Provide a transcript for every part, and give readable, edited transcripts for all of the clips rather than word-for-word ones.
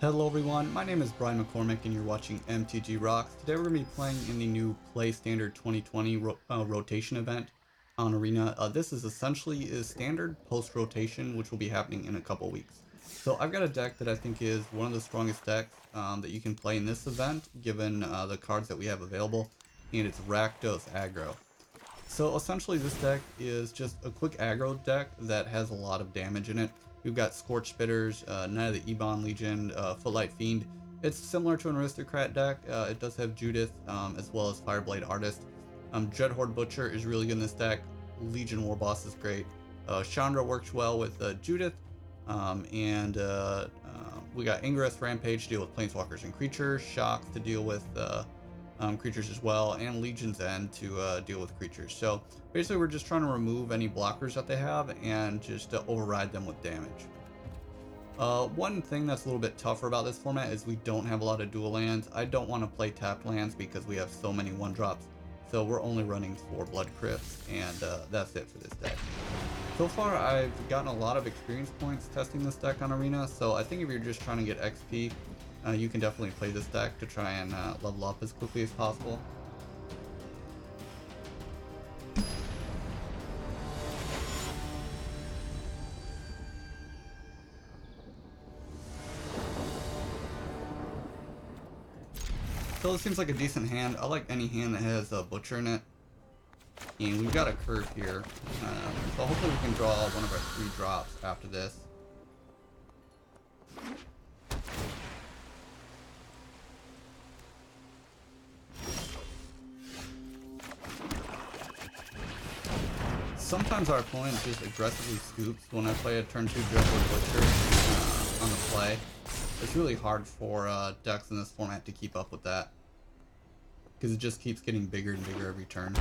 Hello everyone, my name is Brian McCormick and you're watching MTG Rocks. Today we're going to be playing in the new Play Standard 2020 rotation event on Arena. This is essentially a standard post-rotation which will be happening in a couple weeks. So I've got a deck that I think is one of the strongest decks that you can play in this event given the cards that we have available, and it's Rakdos Aggro. So essentially this deck is just a quick aggro deck that has a lot of damage in it. We've got Scorch Spitters, Knight of the Ebon Legion, Footlight Fiend. It's similar to an Aristocrat deck. It does have Judith as well as Fireblade Artist. Dreadhorde Butcher is really good in this deck. Legion Warboss is great. Chandra works well with Judith. We got Angrath Rampage to deal with planeswalkers and creatures. Shocks to deal with creatures as well, and Legion's End to deal with creatures. So basically we're just trying to remove any blockers that they have and just override them with damage. One thing that's a little bit tougher about this format is we don't have a lot of dual lands. I don't want to play tapped lands because we have so many 1-drops. So we're only running 4 Blood Crypts, and that's it for this deck. So far I've gotten a lot of experience points testing this deck on Arena, so I think if you're just trying to get XP, you can definitely play this deck to try and level up as quickly as possible. So it seems like a decent hand. I like any hand that has a Butcher in it. And we've got a curve here. So hopefully we can draw one of our 3 drops after this. Sometimes our opponent just aggressively scoops when I play a turn 2 Dreadhorde Butcher on the play. It's really hard for decks in this format to keep up with that, because it just keeps getting bigger and bigger every turn.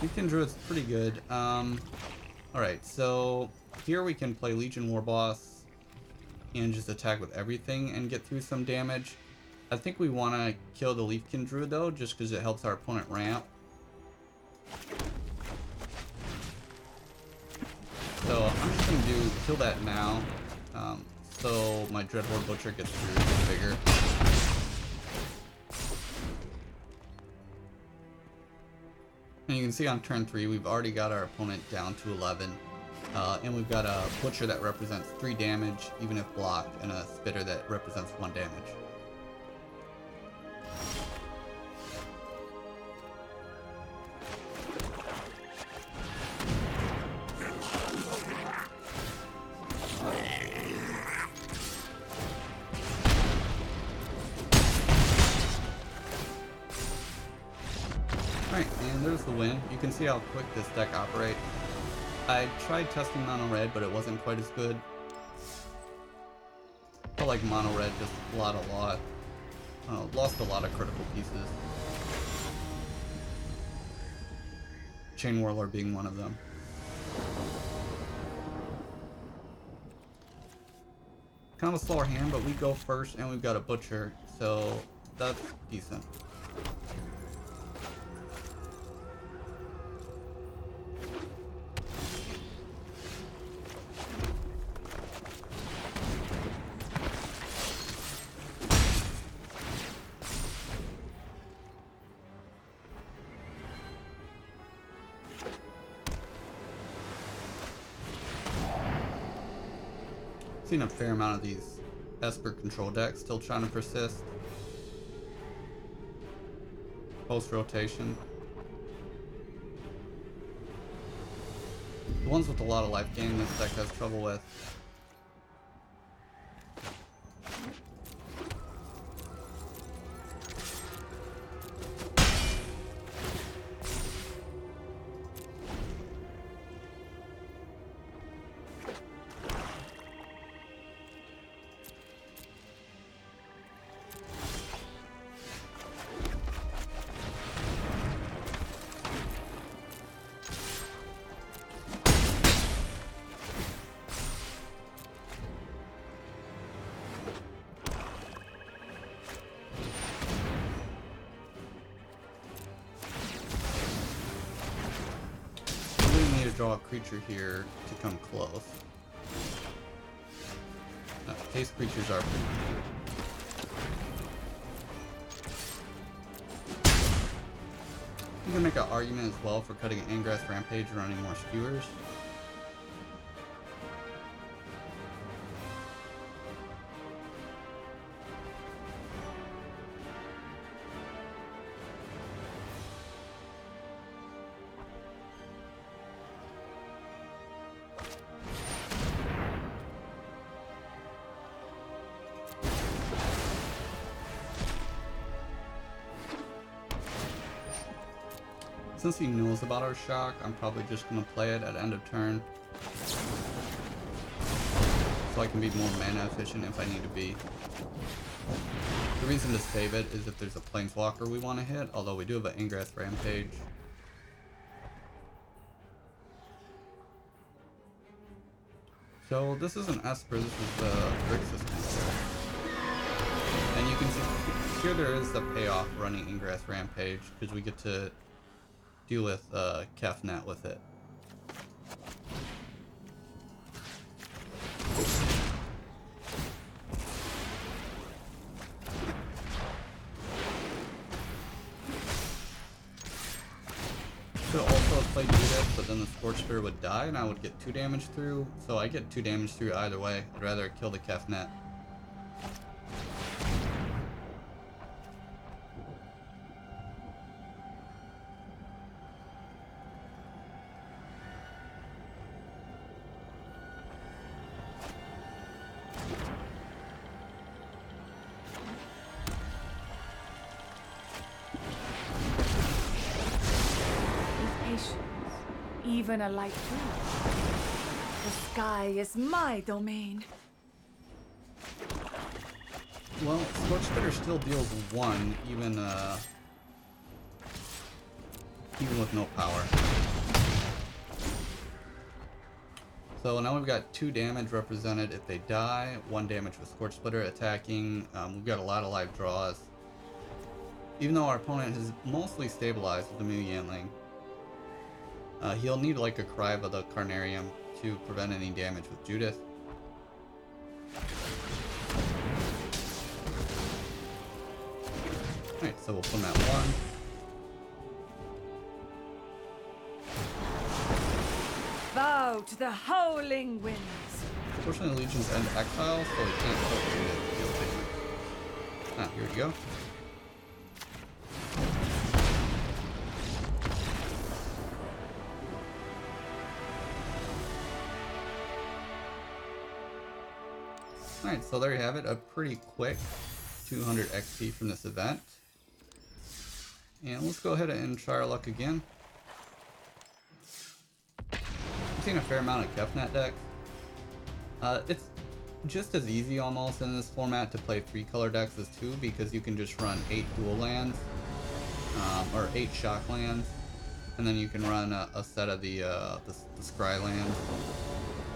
Legion Druid's pretty good. Alright, so here we can play Legion Warboss and just attack with everything and get through some damage. I think we want to kill the Leafkin Druid though, just because it helps our opponent ramp. So I'm just going to kill that now, so my Dreadhorde Butcher gets through a bit bigger. And you can see on turn 3 we've already got our opponent down to 11. And we've got a Butcher that represents 3 damage even if blocked, and a Spitter that represents 1 damage. Alright, and there's the win. You can see how quick this deck operates. I tried testing mono red, but it wasn't quite as good. I felt like mono red just lost a lot of critical pieces. Chain Warlord being one of them. Kind of a slower hand, but we go first and we've got a Butcher, so that's decent. Seen a fair amount of these Esper control decks still trying to persist post rotation. The ones with a lot of life gain this deck has trouble with. Draw a creature here to come close. haste creatures are pretty cool. You can make an argument as well for cutting Angrath Rampage and running more skewers. Since he knows about our shock, I'm probably just going to play it at end of turn. So I can be more mana efficient if I need to be. The reason to save it is if there's a planeswalker we want to hit, although we do have an Angrath Rampage. So this is an Esper, this is the Grixis. And you can see here there is the payoff running Angrath Rampage, because we get to deal with Kefnet with it. Could also play Judith, but then the Scorch Spitter would die and I would get 2 damage through. So I get 2 damage through either way. I'd rather kill the Kefnet. Even a light blue. The sky is my domain. Well, Scorch Spitter still deals 1, even with no power. So now we've got 2 damage represented if they die, 1 damage with Scorch Spitter attacking. We've got a lot of live draws. Even though our opponent has mostly stabilized with the Mu Yanling. He'll need like a Crive of the Carnarium to prevent any damage with Judith. Alright, so we'll put him at 1. Bow to the howling winds. Unfortunately, Legion's end exile, so we can't put Judith. Ah, here we go. Alright, so there you have it, a pretty quick 200 XP from this event. And let's go ahead and try our luck again. I've seen a fair amount of Kefnet decks. It's just as easy almost in this format to play 3-color decks as 2 because you can just run 8 dual lands, or 8 shock lands, and then you can run a set of the scry lands.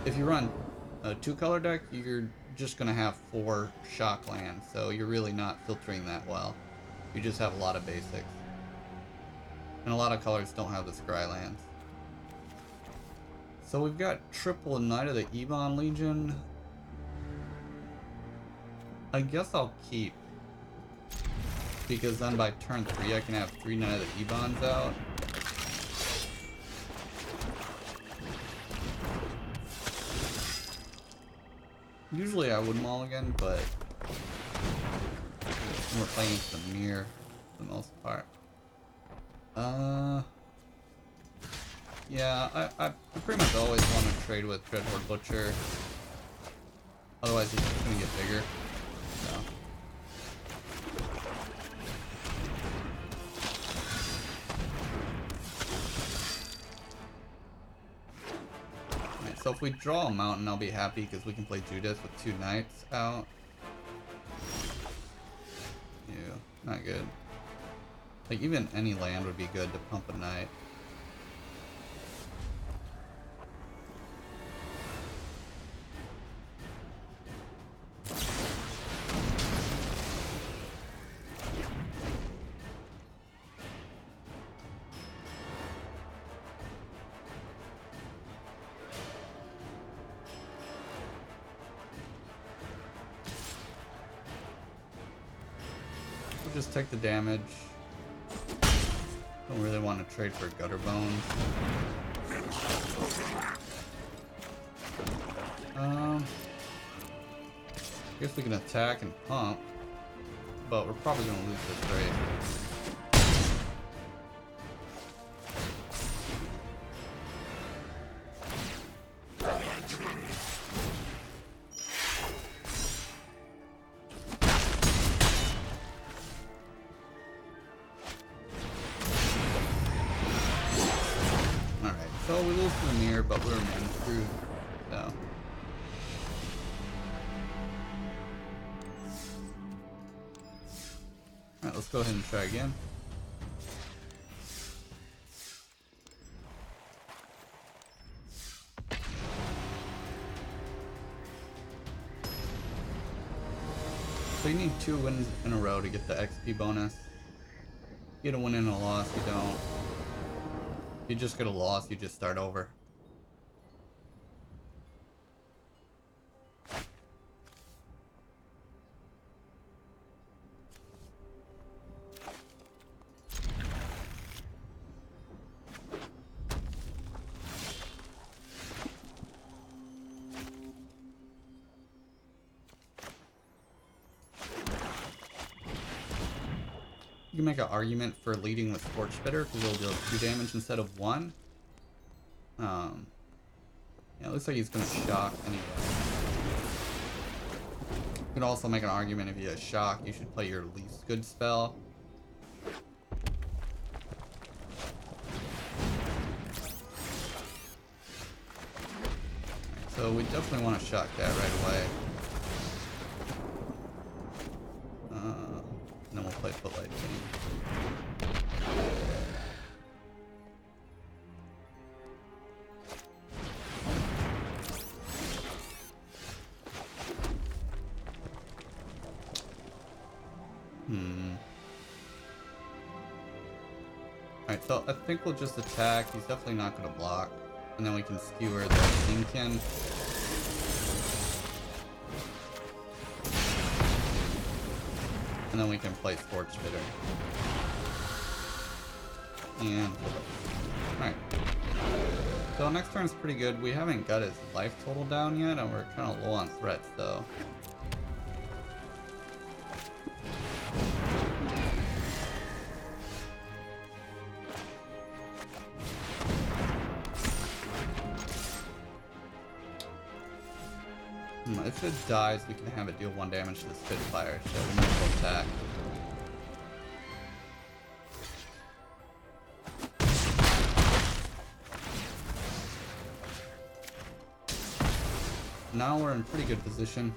If you run a 2-color deck, you're just going to have 4 shock lands, so you're really not filtering that well. You just have a lot of basics. And a lot of colors don't have the scry lands. So we've got triple Knight of the Ebon Legion. I guess I'll keep, because then by turn 3 I can have 3 Knight of the Ebons out. Usually I would mulligan, but we're playing the mirror for the most part. Yeah, I pretty much always want to trade with Dreadhorde Butcher. Otherwise he's just gonna get bigger. So. So if we draw a mountain, I'll be happy because we can play Judith with 2 knights out. Ew, not good. Like, even any land would be good to pump a knight. should just take the damage. Don't really want to trade for Gutter Bones. Guess we can attack and pump, but we're probably gonna lose this race. So we lose to the mirror, but we're man screwed. So. Alright, let's go ahead and try again. So you need 2 wins in a row to get the XP bonus. You get a win and a loss, you don't. You just get a loss, you just start over. You can make an argument for leading with Scorch Spitter because it'll deal 2 damage instead of 1. Yeah, it looks like he's gonna shock anyway. You can also make an argument if you have shock, you should play your least good spell. So we definitely want to shock that right away. And then we'll play Footlight Fiend. Alright, so I think we'll just attack. He's definitely not going to block. And then we can skewer the Kingkin. And then we can play Scorch Spitter. And alright. So next turn's pretty good. We haven't got his life total down yet, and we're kind of low on threats though. If it dies, we can have it deal 1 damage to the Spitfire, so we might as well attack. Now we're in pretty good position.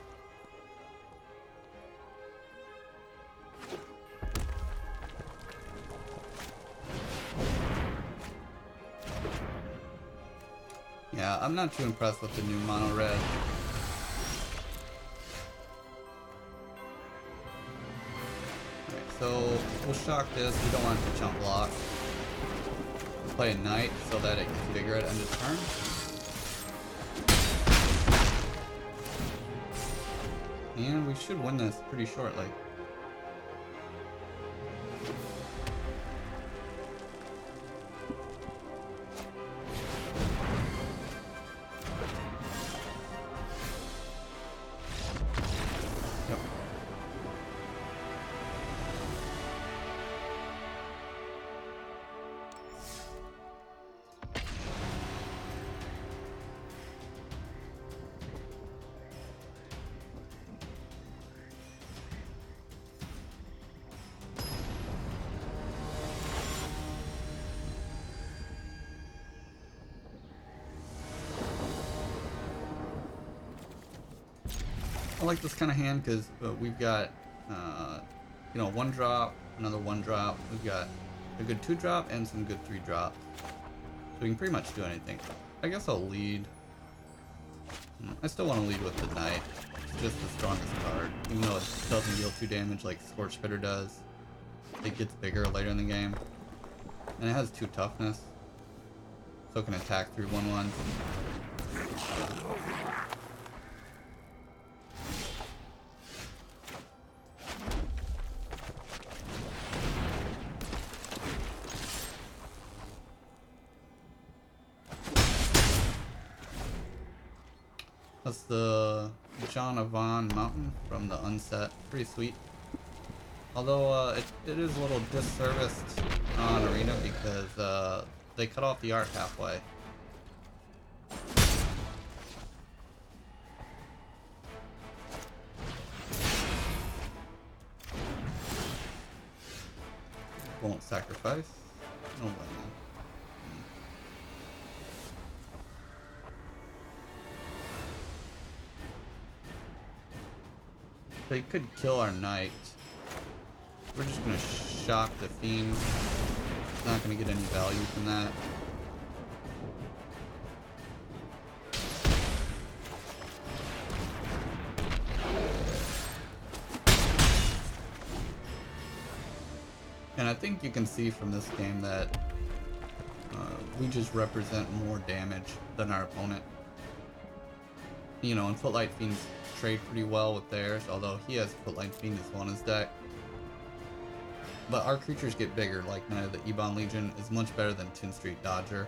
Yeah, I'm not too impressed with the new mono red. So we'll shock this. We don't want it to chump block. We'll play a knight so that it gets bigger at end of turn. And we should win this pretty shortly. I like this kind of hand because we've got, you know, 1 drop, another 1 drop. We've got a good 2 drop and some good 3 drops. So we can pretty much do anything. I guess I'll lead. I still want to lead with the Knight. It's just the strongest card. Even though it doesn't deal 2 damage like Scorch Spitter does. It gets bigger later in the game. And it has 2 toughness. So it can attack through 1/1s. That's the John Avon Mountain from the Unset. Pretty sweet. Although it is a little disserviced on Arena because they cut off the art halfway. Won't sacrifice. No way. They could kill our knight. We're just gonna shock the fiend. Not gonna get any value from that. And I think you can see from this game that we just represent more damage than our opponent. You know, and Footlight Fiends trade pretty well with theirs, although he has Footlight Fiend as well in his deck. But our creatures get bigger, like the Ebon Legion is much better than Tin Street Dodger.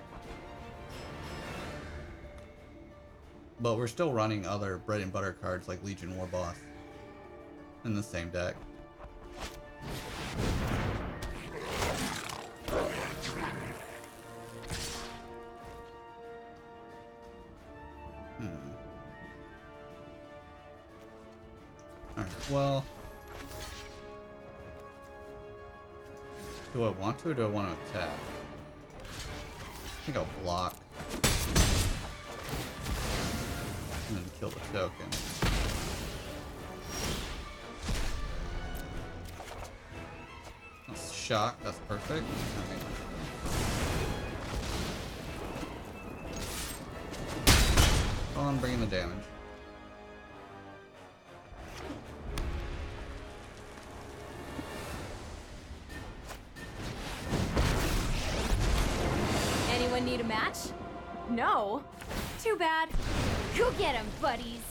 But we're still running other bread and butter cards like Legion Warboss in the same deck. Alright, well... Do I want to or do I want to attack? I think I'll block. And then kill the token. That's shock, that's perfect. Okay. Go on, bring in the damage. Anyone need a match? No? Too bad. Go get 'em, buddies.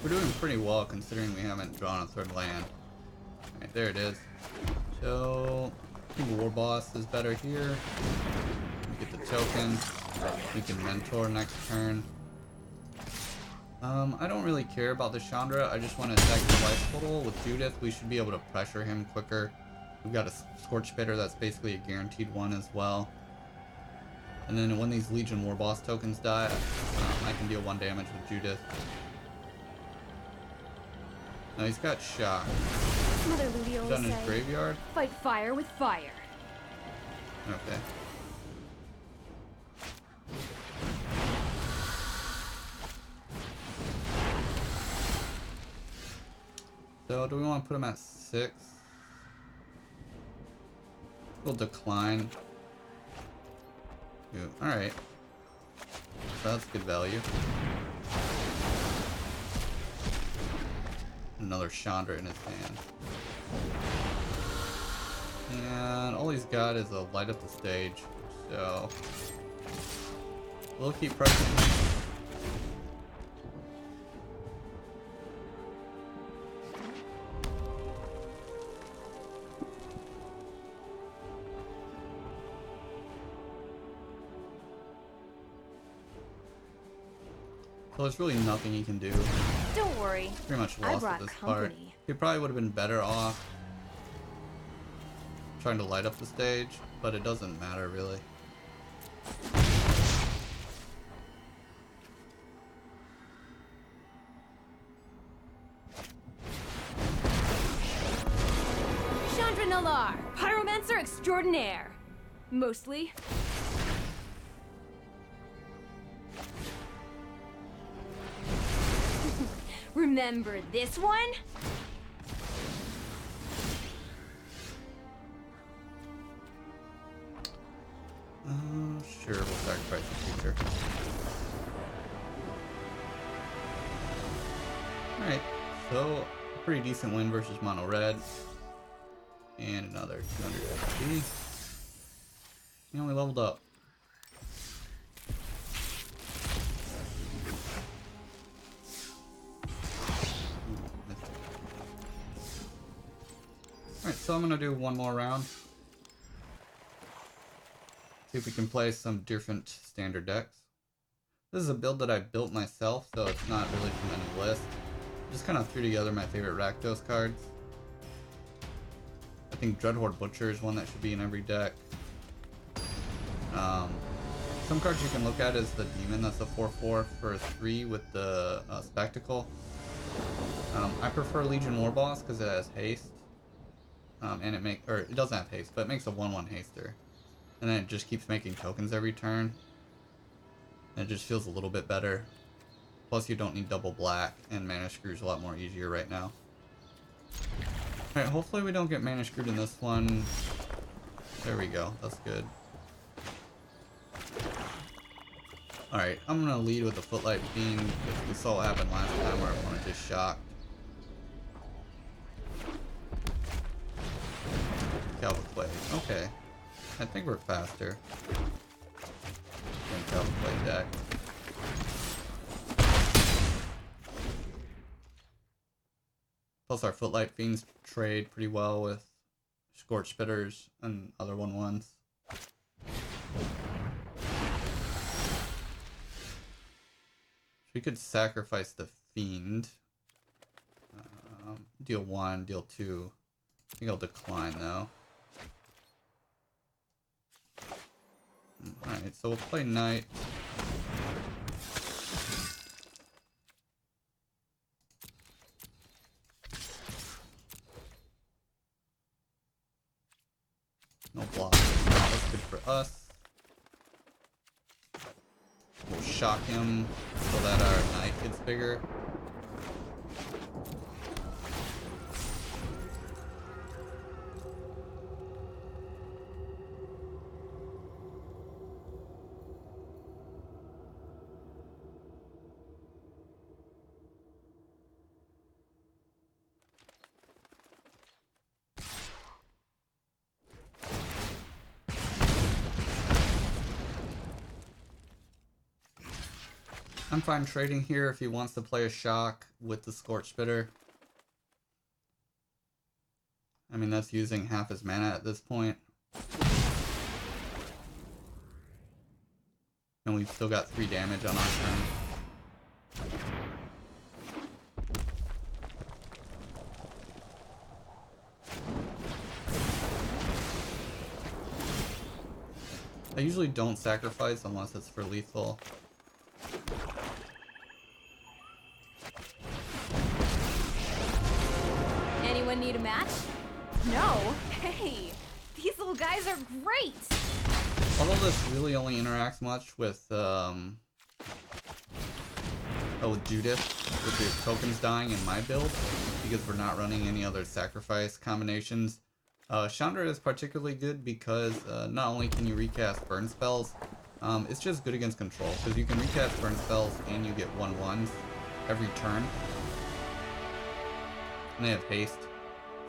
We're doing pretty well considering we haven't drawn a third land. Alright, there it is. So, I think Warboss is better here. We get the token. We can mentor next turn. I don't really care about the Chandra. I just want to attack the life total. With Judith, we should be able to pressure him quicker. We've got a Scorch Spitter that's basically a guaranteed one as well. And then when these Legion Warboss tokens die, I can deal 1 damage with Judith. Now he's got shock. Mother Ludi always Done his said, graveyard. fight fire with fire. Okay. So do we want to put him at 6? We'll decline. Alright. So that's good value. Another Chandra in his hand. And all he's got is a light up the stage. So we'll keep pressing him. So there's really nothing he can do. Don't worry. Pretty much I lost brought at this part. company. He probably would have been better off trying to light up the stage, but it doesn't matter really. Chandra Nalar, pyromancer extraordinaire. Mostly. Remember this one? Sure, we'll sacrifice the creature. Alright, so pretty decent win versus mono red. And another 200 XP. And we leveled up. Alright, so I'm gonna do one more round. See if we can play some different standard decks. This is a build that I built myself, so it's not really from any list. Just kind of threw together my favorite Rakdos cards. I think Dreadhorde Butcher is one that should be in every deck. Some cards you can look at is the Demon, that's a 4/4 for a 3 with the Spectacle. I prefer Legion Warboss because it has haste. And it doesn't have haste, but it makes a 1/1 haster. And then it just keeps making tokens every turn. And it just feels a little bit better. Plus you don't need double black, and mana screw's a lot more easier right now. Alright, hopefully we don't get mana screwed in this one. There we go, that's good. Alright, I'm gonna lead with the Footlight Fiend, because we saw what happened last time where everyone just shocked. Calvaclade, okay. I think we're faster than Calvaclade deck. Plus our Footlight Fiends trade pretty well with Scorch Spitters and other 1/1s. We could sacrifice the Fiend. Deal 1, deal 2. I think I'll decline though. Alright, so we'll play Knight. No block. That's good for us. We'll shock him so that our Knight gets bigger. I'm fine trading here if he wants to play a shock with the Scorch Spitter. I mean, that's using half his mana at this point. And we've still got 3 damage on our turn. I usually don't sacrifice unless it's for lethal. Anyone need a match? No? Hey, these little guys are great! Although this really only interacts much with Judith, with the tokens dying in my build, because we're not running any other sacrifice combinations. Chandra is particularly good because not only can you recast burn spells, it's just good against control, because you can recast burn spells and you get 1/1s every turn. And they have haste.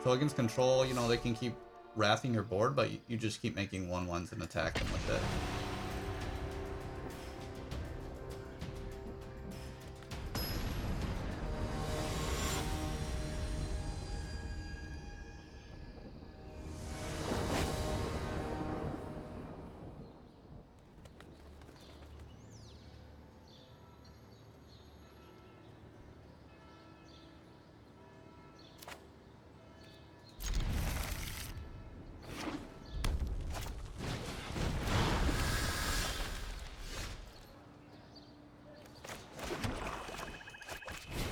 So against control, you know, they can keep wrathing your board, but you just keep making 1/1s and attack them with it.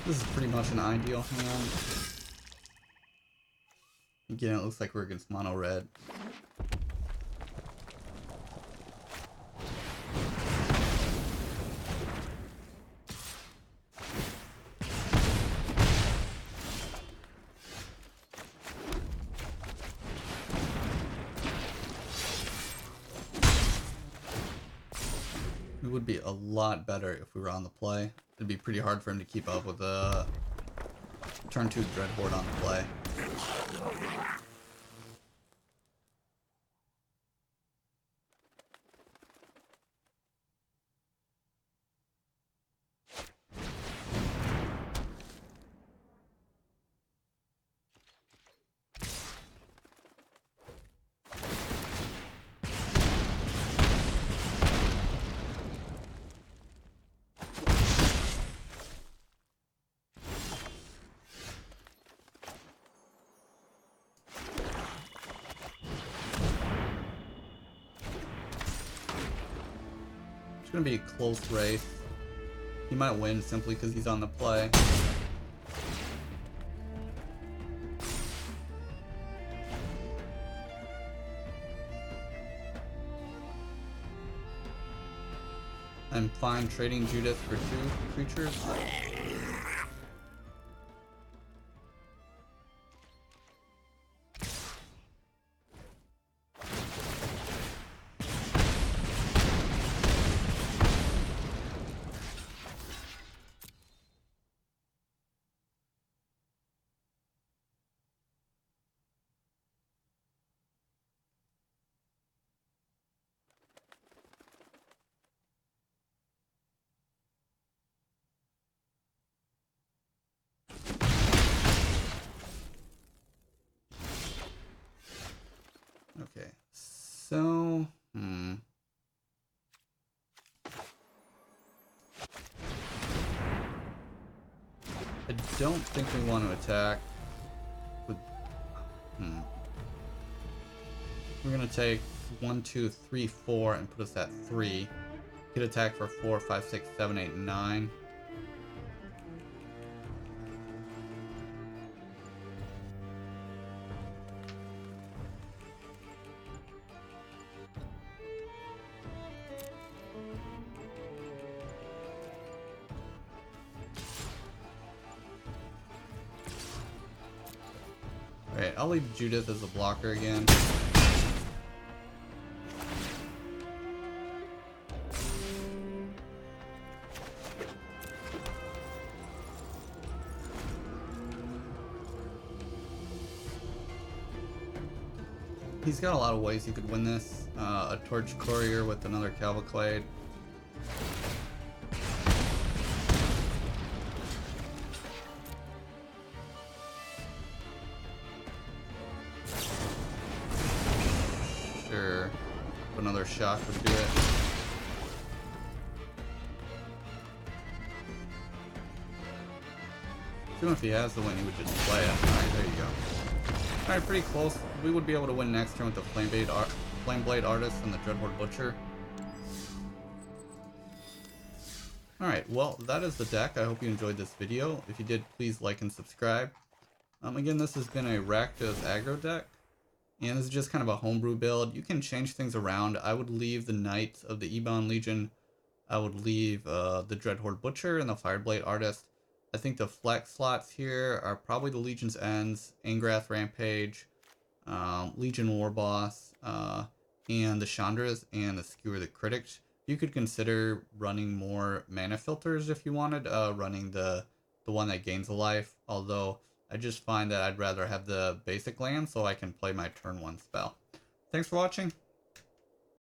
This is pretty much an ideal hand. Again, it looks like we're against mono red. It would be a lot better if we were on the play. It'd be pretty hard for him to keep up with the turn 2 Dreadhorde on the play. gonna be a close race. He might win simply because he's on the play. I'm fine trading Judith for 2 creatures. Okay, so, I don't think we want to attack with, We're gonna take 1, 2, 3, 4 and put us at 3. Could attack for 4, 5, 6, 7, 8, 9. Alright, I'll leave Judith as a blocker again. He's got a lot of ways he could win this. A Torch Courier with another Cavalcade. Sure. Another shock would do it. Even if he has the win, he would just play it. Alright, there you go. Alright, pretty close. We would be able to win next turn with the Fireblade Artist and the Dreadhorde Butcher. Alright, well, that is the deck. I hope you enjoyed this video. If you did, please like and subscribe. Again, this has been a Rakdos Aggro deck. And this is just kind of a homebrew build. You can change things around. I would leave the Knights of the Ebon Legion. I would leave the Dreadhorde Butcher and the Fireblade Artist. I think the flex slots here are probably the Legion's Ends, Angrath Rampage, Legion Warboss, and the Chandras and the Skewer the Critics. You could consider running more mana filters if you wanted, running the one that gains a life, although I just find that I'd rather have the basic land so I can play my turn 1 spell. Thanks for watching.